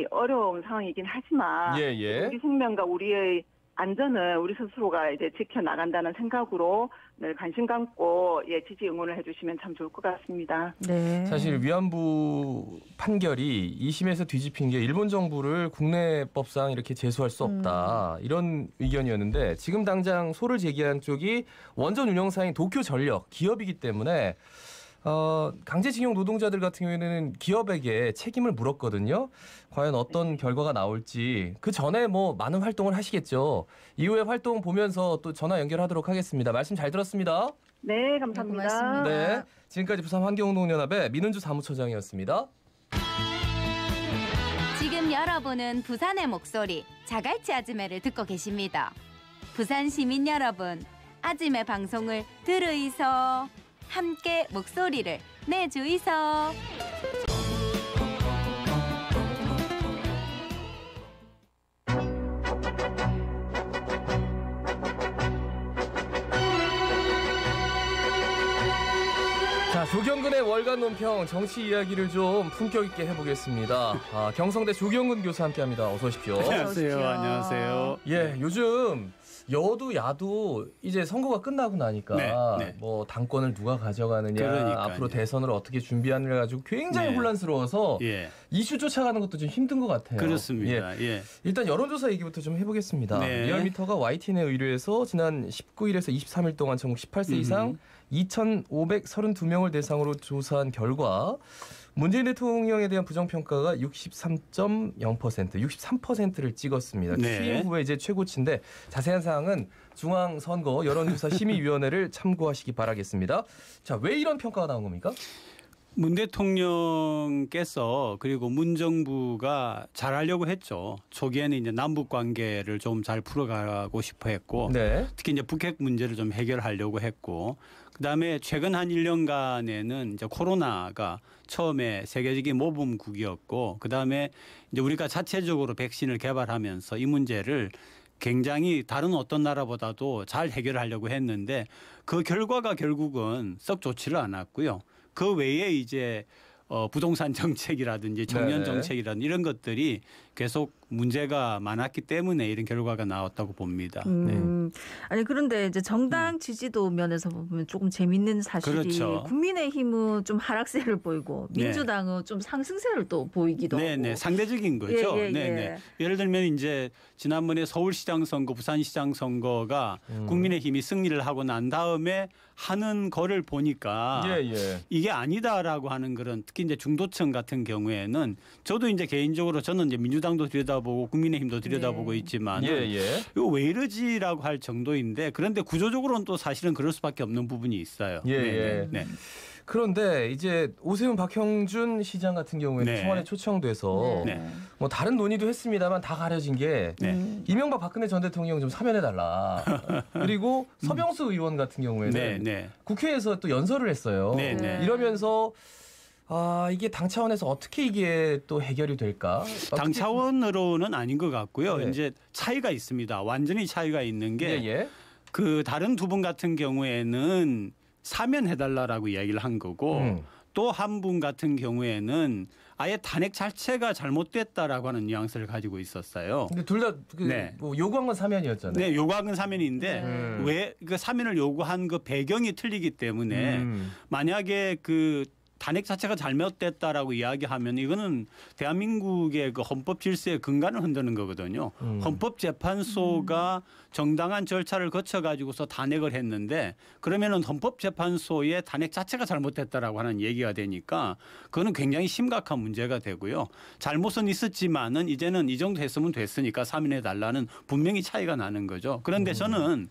어려운 상황이긴 하지만 예, 예. 우리 생명과 우리의 안전을 우리 스스로가 이제 지켜나간다는 생각으로 늘 관심 갖고 지지 응원을 해주시면 참 좋을 것 같습니다. 네. 사실 위안부 판결이 2심에서 뒤집힌 게 일본 정부를 국내법상 이렇게 제소할 수 없다. 이런 의견이었는데 지금 당장 소를 제기한 쪽이 원전 운영사인 도쿄전력 기업이기 때문에 강제징용 노동자들 같은 경우에는 기업에게 책임을 물었거든요. 과연 어떤 결과가 나올지 그 전에 뭐 많은 활동을 하시겠죠. 이후에 활동 보면서 또 전화 연결하도록 하겠습니다. 말씀 잘 들었습니다. 네, 감사합니다. 네, 고맙습니다. 네, 지금까지 부산환경운동연합의 민은주 사무처장이었습니다. 지금 여러분은 부산의 목소리 자갈치 아지매를 듣고 계십니다. 부산 시민 여러분, 아지매 방송을 들으이소. 함께 목소리를 내주이소. 자, 조경근의 월간 논평 정치 이야기를 좀 품격 있게 해보겠습니다. 경성대 조경근 교수 함께합니다. 어서 오십시오. 안녕하세요. 안녕하세요. 예, 요즘 여도 야도 이제 선거가 끝나고 나니까 네. 뭐 당권을 누가 가져가느냐, 그러니까요. 앞으로 대선을 어떻게 준비하느냐 가지고 굉장히 네. 혼란스러워서 예. 이슈 쫓아가는 것도 좀 힘든 것 같아요. 그렇습니다. 예. 일단 여론조사 얘기부터 좀 해보겠습니다. 네. 리얼미터가 YTN에 의뢰해서 지난 19일에서 23일 동안 전국 18세 이상 2,532명을 대상으로 조사한 결과 문재인 대통령에 대한 부정평가가 63.0%, 63%를 찍었습니다. 네. 취임 후에 이제 최고치인데 자세한 사항은 중앙선거 여론조사 심의위원회를 참고하시기 바라겠습니다. 자, 왜 이런 평가가 나온 겁니까? 문 대통령께서 그리고 문 정부가 잘하려고 했죠. 초기에는 이제 남북 관계를 좀 잘 풀어가고 싶어 했고, 네. 특히 이제 북핵 문제를 좀 해결하려고 했고, 그다음에 최근 한 1년간에는 이제 코로나가 처음에 세계적인 모범국이었고, 그다음에 이제 우리가 자체적으로 백신을 개발하면서 이 문제를 굉장히 다른 어떤 나라보다도 잘 해결하려고 했는데 그 결과가 결국은 썩 좋지를 않았고요. 그 외에 이제 부동산 정책이라든지 청년 네. 정책이라든지 이런 것들이 계속 문제가 많았기 때문에 이런 결과가 나왔다고 봅니다. 네. 아니 그런데 이제 정당 지지도 면에서 보면 조금 재밌는 사실이 그렇죠. 국민의힘은 좀 하락세를 보이고 민주당은 좀 상승세를 또 보이기도 네네. 하고. 상대적인 거죠. 예. 네네. 예를 들면 이제 지난번에 서울시장 선거, 부산시장 선거가 국민의힘이 승리를 하고 난 다음에 하는 거를 보니까 이게 아니다라고 하는 그런 특히 이제 중도층 같은 경우에는 저도 이제 개인적으로 저는 이제 민주당도 들여다보고 국민의힘도 들여다보고 있지만 이거 왜 이러지라고 할 정도인데 그런데 구조적으로는 또 사실은 그럴 수밖에 없는 부분이 있어요. 네. 그런데 이제 오세훈 박형준 시장 같은 경우에는 청와대 초청돼서 뭐 다른 논의도 했습니다만 다 가려진 게 이명박 박근혜 전 대통령 좀 사면해달라. 그리고 서병수 의원 같은 경우에는 국회에서 또 연설을 했어요. 이러면서 이게 당 차원에서 어떻게 이게 또 해결이 될까? 당 차원으로는 아닌 것 같고요. 이제 차이가 있습니다. 완전히 차이가 있는 게 그 다른 두 분 같은 경우에는 사면해달라라고 이야기를 한 거고 또 한 분 같은 경우에는 아예 탄핵 자체가 잘못됐다라고 하는 뉘앙스를 가지고 있었어요. 근데 둘 다 뭐 요구한 건 사면이었잖아요. 네, 요구한 건 사면인데 왜 그 사면을 요구한 그 배경이 틀리기 때문에 만약에 그 탄핵 자체가 잘못됐다라고 이야기하면 이거는 대한민국의 그 헌법 질서의 근간을 흔드는 거거든요. 헌법재판소가 정당한 절차를 거쳐가지고서 탄핵을 했는데 그러면은 헌법재판소의 탄핵 자체가 잘못됐다라고 하는 얘기가 되니까 그거는 굉장히 심각한 문제가 되고요. 잘못은 있었지만은 이제는 이 정도 했으면 됐으니까 사면해달라는 분명히 차이가 나는 거죠. 그런데 저는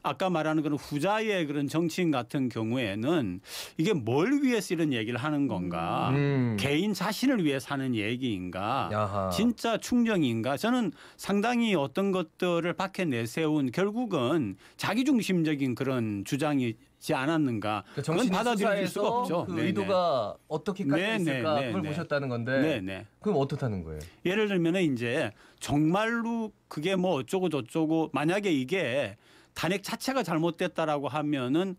아까 말하는 그런 후자의 그런 정치인 같은 경우에는 이게 뭘 위해서 이런 얘기를 하는 건가? 개인 자신을 위해 사는 얘기인가? 진짜 충정인가? 저는 상당히 어떤 것들을 밖에 내세운 결국은 자기중심적인 그런 주장이지 않았는가? 그건 받아들일 수가 없죠. 그 의도가 어떻게까지 있을까? 그걸 보셨다는 건데 그럼 어떻다는 거예요? 예를 들면 이제 정말로 그게 뭐 어쩌고 저쩌고 만약에 이게 탄핵 자체가 잘못됐다라고 하면은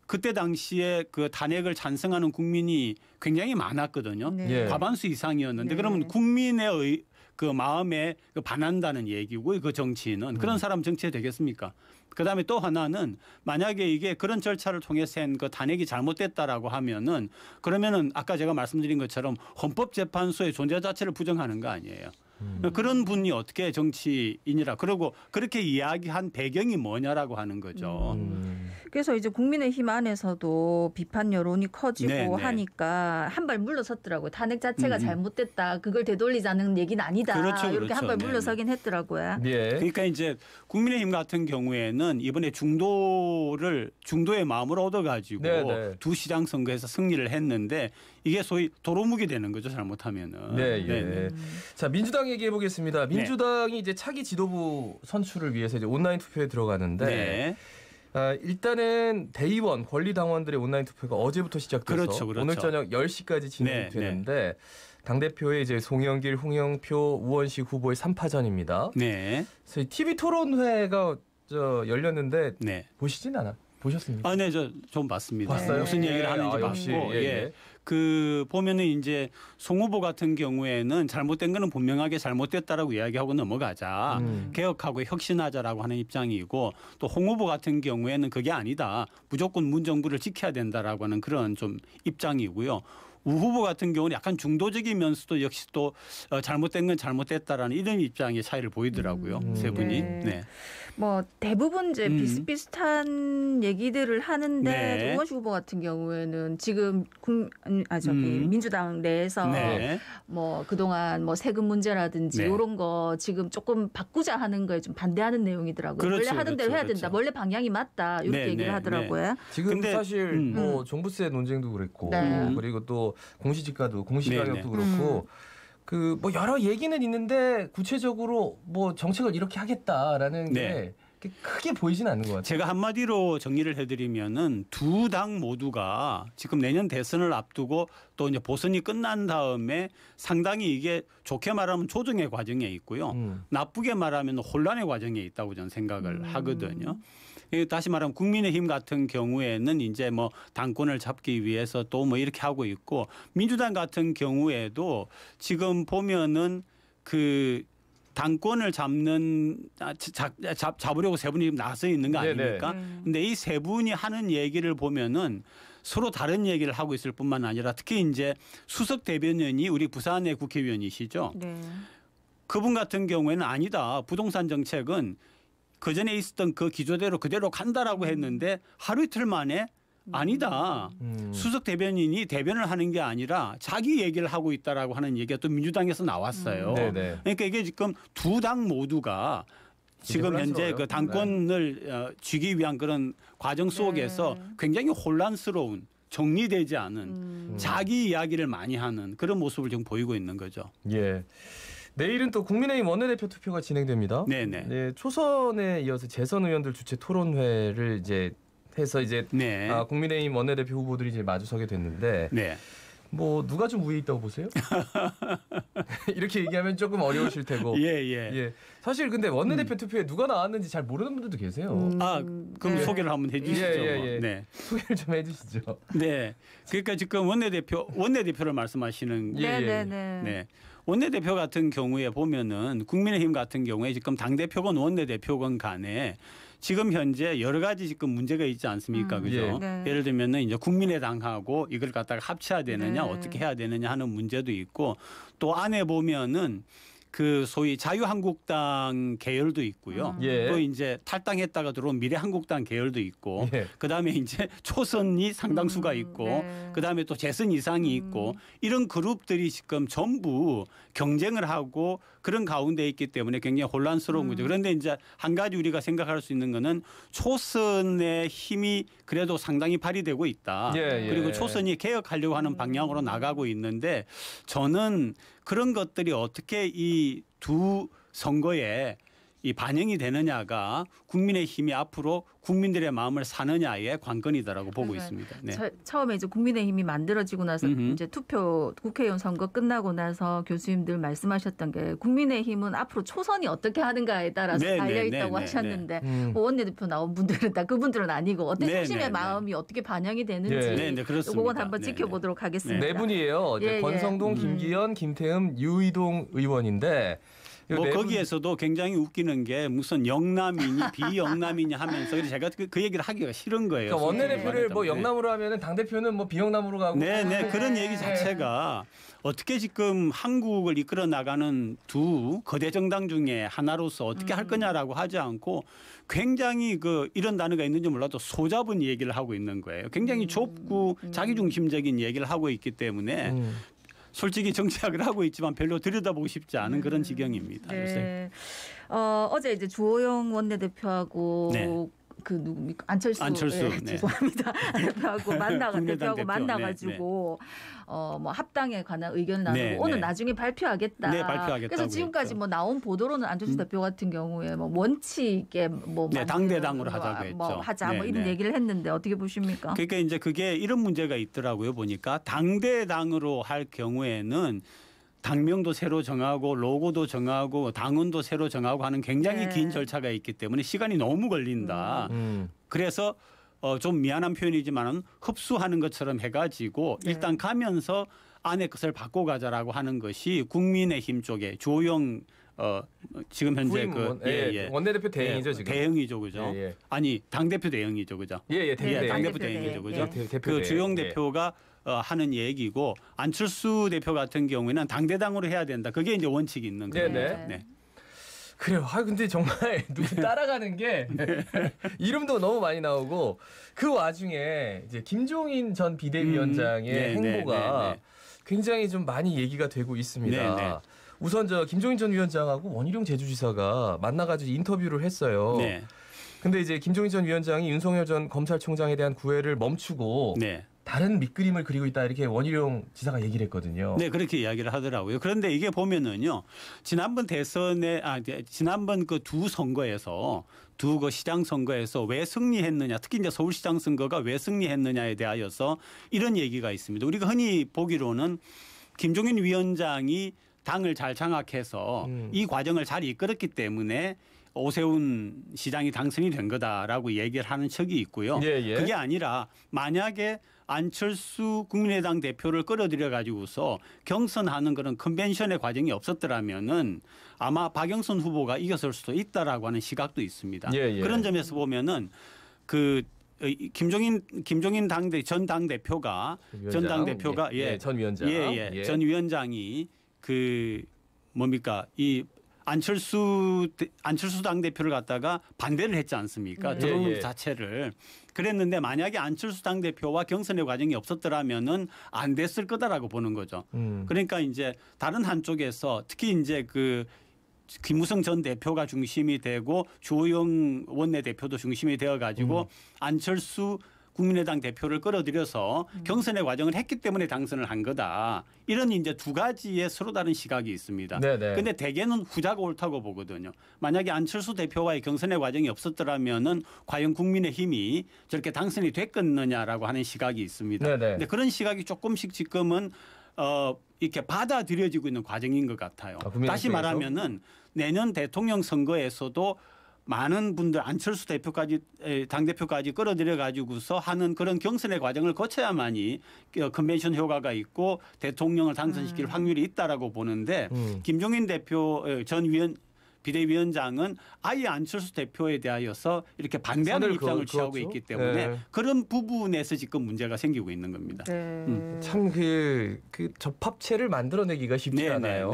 그때 당시에 그 탄핵을 찬성하는 국민이 굉장히 많았거든요. 네. 예. 과반수 이상이었는데 네. 그러면 국민의 그 마음에 그 반한다는 얘기고 그 정치인은 그런 사람 정치에 되겠습니까? 그다음에 또 하나는 만약에 이게 그런 절차를 통해서 한 그 탄핵이 잘못됐다라고 하면은 그러면은 아까 제가 말씀드린 것처럼 헌법재판소의 존재 자체를 부정하는 거 아니에요. 그런 분이 어떻게 정치인이라 그러고 그렇게 이야기한 배경이 뭐냐라고 하는 거죠. 그래서 이제 국민의힘 안에서도 비판 여론이 커지고 네, 네. 하니까 한 발 물러섰더라고요. 탄핵 자체가 잘못됐다. 그걸 되돌리자는 얘기는 아니다. 그렇죠, 이렇게 그렇죠. 한 발 네, 물러서긴 했더라고요. 예. 그러니까 이제 국민의힘 같은 경우에는 이번에 중도의 마음을 얻어가지고 네네. 두 시장 선거에서 승리를 했는데 이게 소위 도루묵이 되는 거죠 잘못하면은. 네, 예. 네네. 자, 민주당 얘기해 보겠습니다. 민주당이 이제 차기 지도부 선출을 위해서 이제 온라인 투표에 들어가는데 네. 일단은 대의원 권리당원들의 온라인 투표가 어제부터 시작돼서 그렇죠, 그렇죠. 오늘 저녁 10시까지 진행이 네, 되는데 당대표의 이제 송영길, 홍영표, 우원식 후보의 3파전입니다. 네. 그래서 TV 토론회가 열렸는데 네. 보시진 않아? 보셨습니까? 아, 네, 저 좀 봤습니다. 봤어요? 무슨 얘기를 예, 하는지 역시, 봤고, 예, 예. 예. 그 보면은 이제 송 후보 같은 경우에는 잘못된 거는 분명하게 잘못됐다라고 이야기하고 넘어가자, 개혁하고 혁신하자라고 하는 입장이고 또 홍 후보 같은 경우에는 그게 아니다, 무조건 문정부를 지켜야 된다라고 하는 그런 좀 입장이고요. 우 후보 같은 경우는 약간 중도적이면서도 역시 또 잘못된 건 잘못됐다라는 이런 입장의 차이를 보이더라고요. 세 분이. 네. 네. 뭐 대부분 이제 비슷비슷한 얘기들을 하는데 네. 우원식 후보 같은 경우에는 지금 민주당 내에서 네. 뭐 그동안 뭐 세금 문제라든지 네. 이런 거 지금 조금 바꾸자 하는 거에 좀 반대하는 내용이더라고요. 그렇죠, 원래 하던 대로 그렇죠, 해야 된다. 그렇죠. 원래 방향이 맞다. 이렇게 네, 얘기를 네, 하더라고요. 지금 근데, 사실 뭐 종부세 논쟁도 그랬고 네. 그리고 또 공시지가도 공시가격도 네, 네. 그렇고 그 뭐 여러 얘기는 있는데 구체적으로 뭐 정책을 이렇게 하겠다라는 네. 게 크게 보이진 않는 것 같아요. 제가 한마디로 정리를 해드리면은 두 당 모두가 지금 내년 대선을 앞두고 또 이제 보선이 끝난 다음에 상당히 이게 좋게 말하면 조정의 과정에 있고요. 나쁘게 말하면 혼란의 과정에 있다고 저는 생각을 하거든요. 다시 말하면 국민의힘 같은 경우에는 이제 뭐 당권을 잡기 위해서 또 뭐 이렇게 하고 있고 민주당 같은 경우에도 지금 보면은 그 당권을 잡으려고 세 분이 나서 있는 거 아닙니까? 근데 이 세 분이 하는 얘기를 보면은 서로 다른 얘기를 하고 있을 뿐만 아니라 특히 이제 수석 대변인이 우리 부산의 국회의원이시죠. 네. 그분 같은 경우에는 아니다. 부동산 정책은 그전에 있었던 그 기조대로 그대로 간다라고 했는데 하루 이틀 만에 아니다. 수석 대변인이 대변을 하는 게 아니라 자기 얘기를 하고 있다라고 하는 얘기가 또 민주당에서 나왔어요. 네네. 그러니까 이게 지금 두 당 모두가 지금 현재 혼란스러워요. 그 당권을 쥐기 위한 그런 과정 속에서 굉장히 혼란스러운 정리되지 않은 자기 이야기를 많이 하는 그런 모습을 지금 보이고 있는 거죠. 예. 내일은 또 국민의힘 원내대표 투표가 진행됩니다. 네네. 네, 초선에 이어서 재선 의원들 주최 토론회를 이제 해서 이제 네. 국민의힘 원내대표 후보들이 이제 마주서게 됐는데 네. 뭐 누가 좀 우위에 있다고 보세요? 이렇게 얘기하면 조금 어려우실 테고. 예. 사실 근데 원내대표 투표에 누가 나왔는지 잘 모르는 분들도 계세요. 그럼 소개를 한번 해주시죠. 예. 네. 소개를 좀 해주시죠. 네. 그러니까 지금 원내대표를 말씀하시는 예. 네네네. 네. 원내대표 같은 경우에 보면은 국민의힘 같은 경우에 지금 당대표건 원내대표건 간에 지금 현재 여러 가지 지금 문제가 있지 않습니까? 그죠? 네. 예를 들면은 이제 국민의당하고 이걸 갖다가 합쳐야 되느냐 네. 어떻게 해야 되느냐 하는 문제도 있고 또 안에 보면은 그 소위 자유한국당 계열도 있고요. 예. 또 이제 탈당했다가 들어온 미래한국당 계열도 있고 예. 그다음에 이제 초선이 상당수가 있고 네. 그다음에 또 재선 이상이 있고 이런 그룹들이 지금 전부 경쟁을 하고 그런 가운데 있기 때문에 굉장히 혼란스러운 거죠. 그런데 이제 한 가지 우리가 생각할 수 있는 거는 초선의 힘이 그래도 상당히 발휘되고 있다. 예. 그리고 초선이 개혁하려고 하는 방향으로 나가고 있는데 저는 그런 것들이 어떻게 이 두 선거에 이 반영이 되느냐가 국민의힘이 앞으로 국민들의 마음을 사느냐의 관건이다라고 보고 있습니다. 네. 처음에 이제 국민의힘이 만들어지고 나서 이제 투표 국회의원 선거 끝나고 나서 교수님들 말씀하셨던 게 국민의힘은 앞으로 초선이 어떻게 하는가에 따라서 달려 있다고 하셨는데 뭐 원내대표 나온 분들은 다 그분들은 아니고 어떤 핵심의 마음이 어떻게 반영이 되는지 그건 한번 지켜보도록 하겠습니다. 네 분이에요. 권성동, 김기현, 김태흠, 유이동 의원인데. 뭐 거기에서도 굉장히 웃기는 게 무슨 영남이니 비영남이니 하면서 그래서 제가 그 얘기를 하기가 싫은 거예요. 그러니까 원내대표를 뭐 영남으로 하면은 당 대표는 뭐 비영남으로 가고. 네네 그런 얘기 자체가 어떻게 지금 한국을 이끌어 나가는 두 거대 정당 중에 하나로서 어떻게 할 거냐라고 하지 않고 굉장히 이런 단어가 있는지 몰라도 소잡은 얘기를 하고 있는 거예요. 굉장히 좁고 자기중심적인 얘기를 하고 있기 때문에. 솔직히 정치학을 하고 있지만 별로 들여다보고 싶지 않은 그런 지경입니다. 네. 어제 이제 주호영 원내대표하고 그 누굽니까 안철수 죄송합니다. 대표하고 만나가지고 뭐 합당에 관한 의견을 나누고 오늘 나중에 발표하겠다. 그래서 지금까지 했죠. 뭐 나온 보도로는 안철수 대표 같은 경우에 뭐 원칙에 뭐 당대당으로 하자고 했죠. 뭐 하자 뭐 이런 얘기를 했는데 어떻게 보십니까? 그러니까 이제 그게 이런 문제가 있더라고요. 보니까 당대당으로 할 경우에는 당명도 새로 정하고 로고도 정하고 당원도 새로 정하고 하는 굉장히 긴 절차가 있기 때문에 시간이 너무 걸린다. 그래서 좀 미안한 표현이지만 흡수하는 것처럼 해가지고 일단 가면서 안의 것을 바꿔가자라고 하는 것이 국민의힘 쪽에 주호영 지금 현재 원내대표 대행이죠 지금. 대행이죠, 그죠? 아니 당대표 대행이죠, 그죠? 당대표 대행이죠, 그죠? 그 주호영 대표가 하는 얘기고 안철수 대표 같은 경우에는 당대당으로 해야 된다. 그게 이제 원칙이 있는 거예요. 네. 그래요. 근데 정말 누구 따라가는 게 이름도 너무 많이 나오고 그 와중에 이제 김종인 전 비대위원장의 행보가 굉장히 좀 많이 얘기가 되고 있습니다. 우선 김종인 전 위원장하고 원희룡 제주지사가 만나가지고 인터뷰를 했어요. 근데 이제 김종인 전 위원장이 윤석열 전 검찰총장에 대한 구애를 멈추고 다른 밑그림을 그리고 있다 이렇게 원희룡 지사가 얘기를 했거든요. 네, 그렇게 이야기를 하더라고요. 그런데 이게 보면은요, 지난번 지난번 그 두 선거에서 두 그 시장 선거에서 왜 승리했느냐, 특히 이제 서울시장 선거가 왜 승리했느냐에 대하여서 이런 얘기가 있습니다. 우리가 흔히 보기로는 김종인 위원장이 당을 잘 장악해서 이 과정을 잘 이끌었기 때문에 오세훈 시장이 당선이 된 거다라고 얘기를 하는 척이 있고요. 그게 아니라 만약에 안철수 국민의당 대표를 끌어들여 가지고서 경선하는 그런 컨벤션의 과정이 없었더라면은 아마 박영선 후보가 이겼을 수도 있다라고 하는 시각도 있습니다. 그런 점에서 보면은 그 김종인 전 당대표가 전 위원장이 그 뭡니까 이 안철수 당대표를 갖다가 반대를 했지 않습니까? 들어오는 자체를. 그랬는데 만약에 안철수 당대표와 경선의 과정이 없었더라면은 안 됐을 거다라고 보는 거죠. 그러니까 이제 다른 한쪽에서 특히 이제 그 김무성 전 대표가 중심이 되고 주호영 원내대표도 중심이 되어 가지고 안철수 국민의당 대표를 끌어들여서 경선의 과정을 했기 때문에 당선을 한 거다. 이런 이제 두 가지의 서로 다른 시각이 있습니다. 그런데 대개는 후자가 옳다고 보거든요. 만약에 안철수 대표와의 경선의 과정이 없었더라면은 과연 국민의힘이 저렇게 당선이 됐겠느냐라고 하는 시각이 있습니다. 그런데 그런 시각이 조금씩 지금은 이렇게 받아들여지고 있는 과정인 것 같아요. 다시 말하면은 내년 대통령 선거에서도 많은 분들 안철수 대표까지 당대표까지 끌어들여 가지고서 하는 그런 경선의 과정을 거쳐야만이 컨벤션 효과가 있고 대통령을 당선시킬 확률이 있다라고 보는데 김종인 대표 전 비대위원장은 아예 안철수 대표에 대하여서 이렇게 반대하는 입장을 취하고 있기 때문에 그런 부분에서 지금 문제가 생기고 있는 겁니다. 참 그 접합체를 만들어내기가 쉽지 않아요.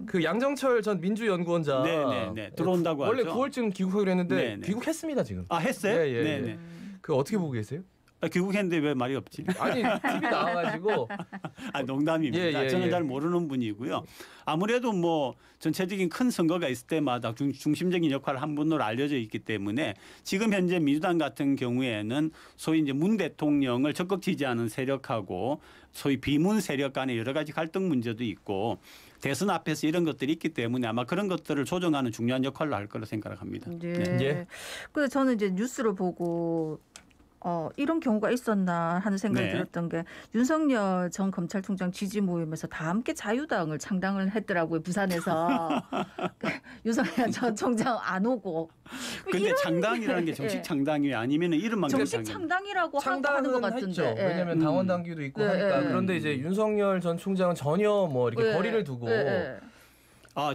그 양정철 전 민주연구원장 들어온다고 원래 하죠. 9월쯤 귀국하기로 했는데 귀국했습니다 지금. 했어요? 그 어떻게 보고 계세요? 귀국했는데 왜 말이 없지? 아니 TV 나와가지고 농담입니다. 저는 잘 모르는 분이고요. 아무래도 뭐 전체적인 큰 선거가 있을 때마다 중심적인 역할을 한 분으로 알려져 있기 때문에 지금 현재 민주당 같은 경우에는 소위 이제 문 대통령을 적극 지지하는 세력하고 소위 비문 세력 간의 여러 가지 갈등 문제도 있고 대선 앞에서 이런 것들이 있기 때문에 아마 그런 것들을 조정하는 중요한 역할을 할 거로 생각을 합니다. 네. 네. 예. 그래서 저는 이제 뉴스를 보고 이런 경우가 있었나 하는 생각이 네. 들었던 게 윤석열 전 검찰총장 지지 모임에서 다 함께 자유당을 창당을 했더라고요. 부산에서. 윤석열 전 총장 안 오고. 근데 창당이라는 게 정식 창당이 아니면 이름만 정식 창당이라고 하는 것 창당은 같은데. 했죠. 왜냐하면 당원 당규도 있고 하니까. 그런데 이제 윤석열 전 총장은 전혀 뭐 이렇게 거리를 두고.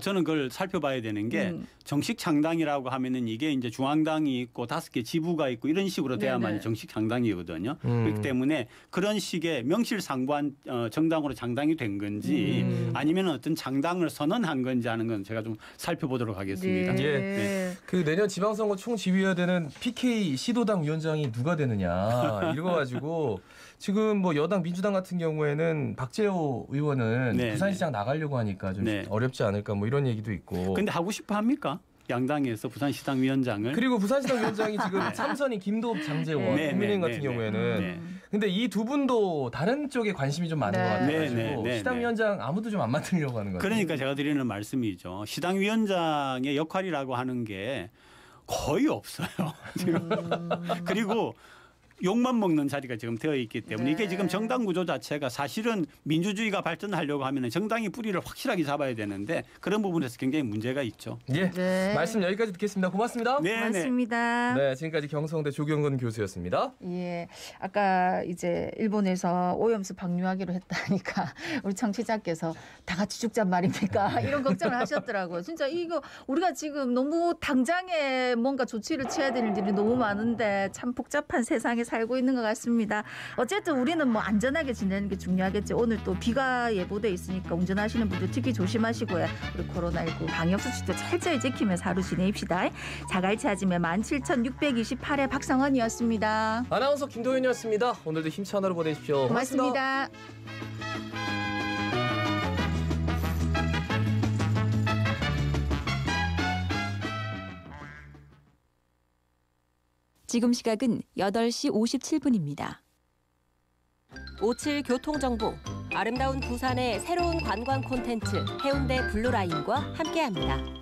저는 그걸 살펴봐야 되는 게 정식 창당이라고 하면은 이게 이제 중앙당이 있고 5개 지부가 있고 이런 식으로 돼야만 정식 창당이거든요. 그렇기 때문에 그런 식의 명실상부한 정당으로 창당이 된 건지 아니면 어떤 창당을 선언한 건지 하는 건 제가 좀 살펴보도록 하겠습니다. 네. 예. 그 내년 지방선거 총지휘해야 되는 PK 시도당 위원장이 누가 되느냐 이래가지고 지금 뭐 여당 민주당 같은 경우에는 박재호 의원은 부산시장 나가려고 하니까 좀 어렵지 않을까 뭐 이런 얘기도 있고. 근데 하고 싶어 합니까? 양당에서 부산시당 위원장을. 그리고 부산시당 위원장이 지금 삼선이 김도읍, 장재원, 국민의힘 같은 경우에는. 근데 이 두 분도 다른 쪽에 관심이 좀 많은 것 같아가지고 시당 위원장 아무도 좀 안 맡으려고 하는 것 같아요. 그러니까 제가 드리는 말씀이죠. 시당 위원장의 역할이라고 하는 게 거의 없어요. 지금. 그리고 욕만 먹는 자리가 지금 되어 있기 때문에 이게 지금 정당 구조 자체가 사실은 민주주의가 발전하려고 하면 정당의 뿌리를 확실하게 잡아야 되는데 그런 부분에서 굉장히 문제가 있죠. 예, 말씀 여기까지 듣겠습니다. 고맙습니다. 고맙습니다. 네, 지금까지 경성대 조경건 교수였습니다. 예, 아까 이제 일본에서 오염수 방류하기로 했다니까 우리 청취자께서 다 같이 죽잔 말입니까? 이런 걱정을 하셨더라고요. 진짜 이거 우리가 지금 너무 당장에 뭔가 조치를 취해야 될 일들이 너무 많은데 참 복잡한 세상에 살고 있는 것 같습니다. 어쨌든 우리는 뭐 안전하게 지내는 게 중요하겠죠. 오늘 또 비가 예보돼 있으니까 운전하시는 분들 특히 조심하시고요. 우리 코로나19 방역수칙도 철저히 지키면서 하루 지내입시다. 자갈치 아침에 17,628회 박성원이었습니다. 아나운서 김도윤이었습니다. 오늘도 힘찬 하루 보내십시오. 고맙습니다. 지금 시각은 8시 57분입니다. 57 교통정보, 아름다운 부산의 새로운 관광 콘텐츠 해운대 블루라인과 함께합니다.